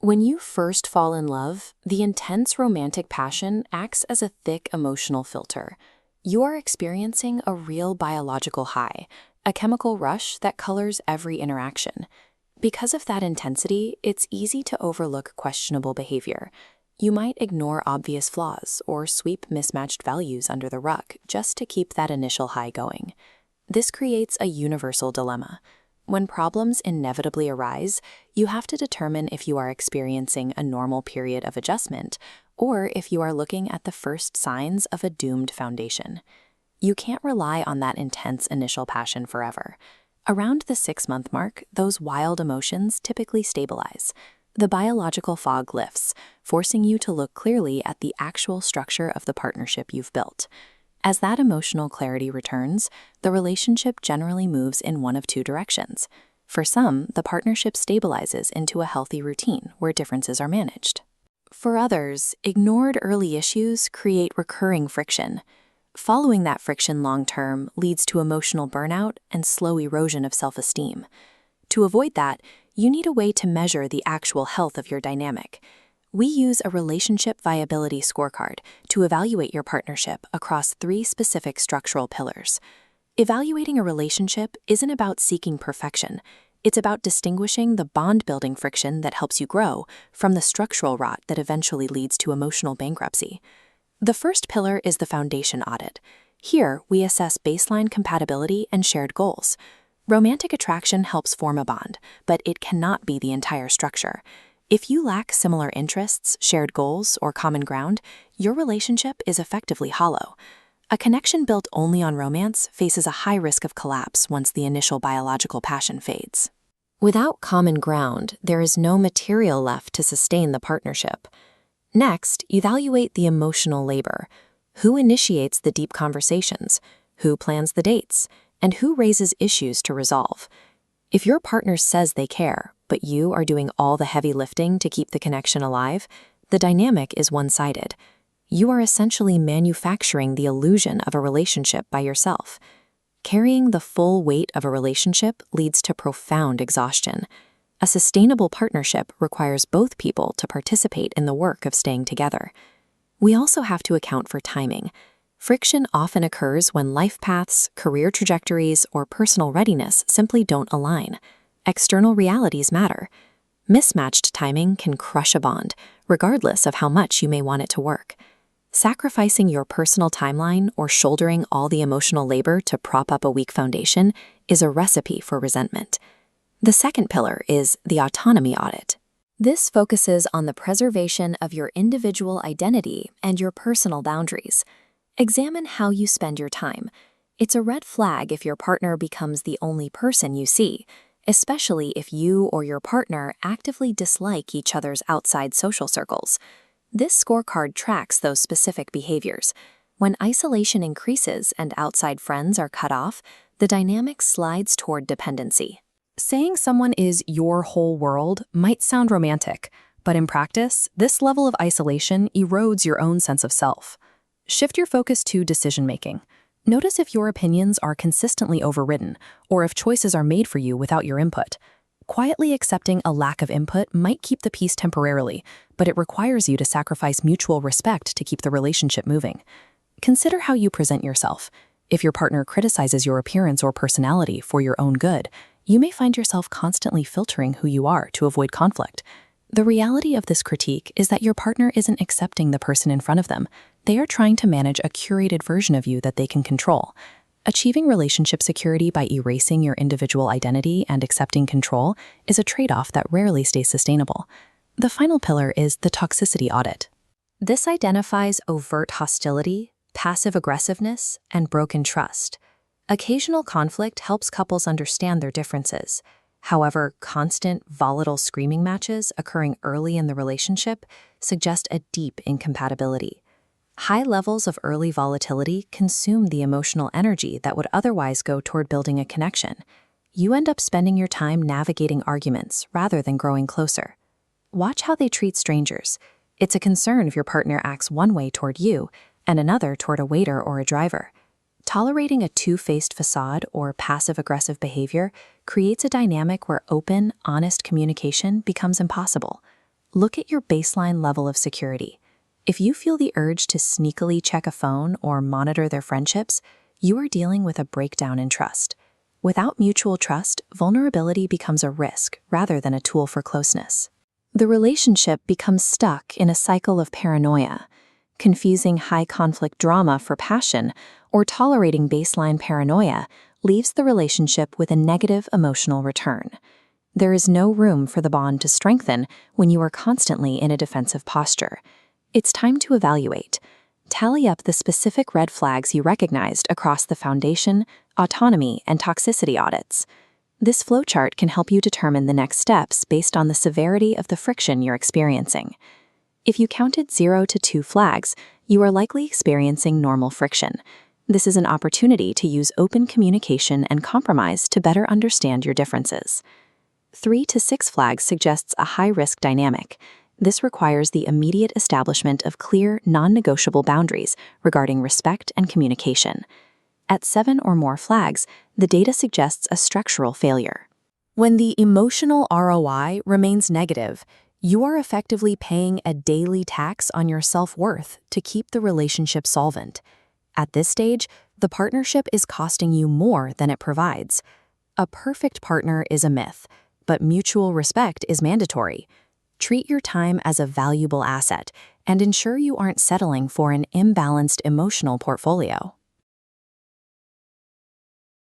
When you first fall in love, the intense romantic passion acts as a thick emotional filter. You are experiencing a real biological high, a chemical rush that colors every interaction. Because of that intensity, it's easy to overlook questionable behavior. You might ignore obvious flaws or sweep mismatched values under the rug just to keep that initial high going. This creates a universal dilemma. When problems inevitably arise, you have to determine if you are experiencing a normal period of adjustment or if you are looking at the first signs of a doomed foundation. You can't rely on that intense initial passion forever. Around the 6-month mark, those wild emotions typically stabilize. The biological fog lifts, forcing you to look clearly at the actual structure of the partnership you've built. As that emotional clarity returns, the relationship generally moves in one of two directions. For some, the partnership stabilizes into a healthy routine where differences are managed. For others, ignored early issues create recurring friction. Following that friction long-term leads to emotional burnout and slow erosion of self-esteem. To avoid that, you need a way to measure the actual health of your dynamic. We use a relationship viability scorecard to evaluate your partnership across 3 specific structural pillars. Evaluating a relationship isn't about seeking perfection. It's about distinguishing the bond-building friction that helps you grow from the structural rot that eventually leads to emotional bankruptcy. The first pillar is the foundation audit. Here, we assess baseline compatibility and shared goals. Romantic attraction helps form a bond, but it cannot be the entire structure. If you lack similar interests, shared goals, or common ground, your relationship is effectively hollow. A connection built only on romance faces a high risk of collapse once the initial biological passion fades. Without common ground, there is no material left to sustain the partnership. Next, evaluate the emotional labor. Who initiates the deep conversations? Who plans the dates? And who raises issues to resolve? If your partner says they care, but you are doing all the heavy lifting to keep the connection alive, the dynamic is one-sided. You are essentially manufacturing the illusion of a relationship by yourself. Carrying the full weight of a relationship leads to profound exhaustion. A sustainable partnership requires both people to participate in the work of staying together. We also have to account for timing. Friction often occurs when life paths, career trajectories, or personal readiness simply don't align. External realities matter. Mismatched timing can crush a bond, regardless of how much you may want it to work. Sacrificing your personal timeline or shouldering all the emotional labor to prop up a weak foundation is a recipe for resentment. The second pillar is the autonomy audit. This focuses on the preservation of your individual identity and your personal boundaries. Examine how you spend your time. It's a red flag if your partner becomes the only person you see, especially if you or your partner actively dislike each other's outside social circles. This scorecard tracks those specific behaviors. When isolation increases and outside friends are cut off, the dynamic slides toward dependency. Saying someone is your whole world might sound romantic, but in practice, this level of isolation erodes your own sense of self. Shift your focus to decision-making. Notice if your opinions are consistently overridden, or if choices are made for you without your input. Quietly accepting a lack of input might keep the peace temporarily, but it requires you to sacrifice mutual respect to keep the relationship moving. Consider how you present yourself. If your partner criticizes your appearance or personality for your own good, you may find yourself constantly filtering who you are to avoid conflict. The reality of this critique is that your partner isn't accepting the person in front of them. They are trying to manage a curated version of you that they can control. Achieving relationship security by erasing your individual identity and accepting control is a trade-off that rarely stays sustainable. The final pillar is the toxicity audit. This identifies overt hostility, passive aggressiveness, and broken trust. Occasional conflict helps couples understand their differences. However, constant, volatile screaming matches occurring early in the relationship suggest a deep incompatibility. High levels of early volatility consume the emotional energy that would otherwise go toward building a connection. You end up spending your time navigating arguments rather than growing closer. Watch how they treat strangers. It's a concern if your partner acts one way toward you and another toward a waiter or a driver. Tolerating a two-faced facade or passive-aggressive behavior creates a dynamic where open, honest communication becomes impossible. Look at your baseline level of security. If you feel the urge to sneakily check a phone or monitor their friendships, you are dealing with a breakdown in trust. Without mutual trust, vulnerability becomes a risk rather than a tool for closeness. The relationship becomes stuck in a cycle of paranoia, confusing high-conflict drama for passion or tolerating baseline paranoia leaves the relationship with a negative emotional return. There is no room for the bond to strengthen when you are constantly in a defensive posture. It's time to evaluate. Tally up the specific red flags you recognized across the foundation, autonomy, and toxicity audits. This flowchart can help you determine the next steps based on the severity of the friction you're experiencing. If you counted 0 to 2 flags, you are likely experiencing normal friction. This is an opportunity to use open communication and compromise to better understand your differences. 3 to 6 flags suggests a high-risk dynamic. This requires the immediate establishment of clear, non-negotiable boundaries regarding respect and communication. At 7 or more flags, the data suggests a structural failure. When the emotional ROI remains negative, you are effectively paying a daily tax on your self-worth to keep the relationship solvent. At this stage, the partnership is costing you more than it provides. A perfect partner is a myth, but mutual respect is mandatory. Treat your time as a valuable asset and ensure you aren't settling for an imbalanced emotional portfolio.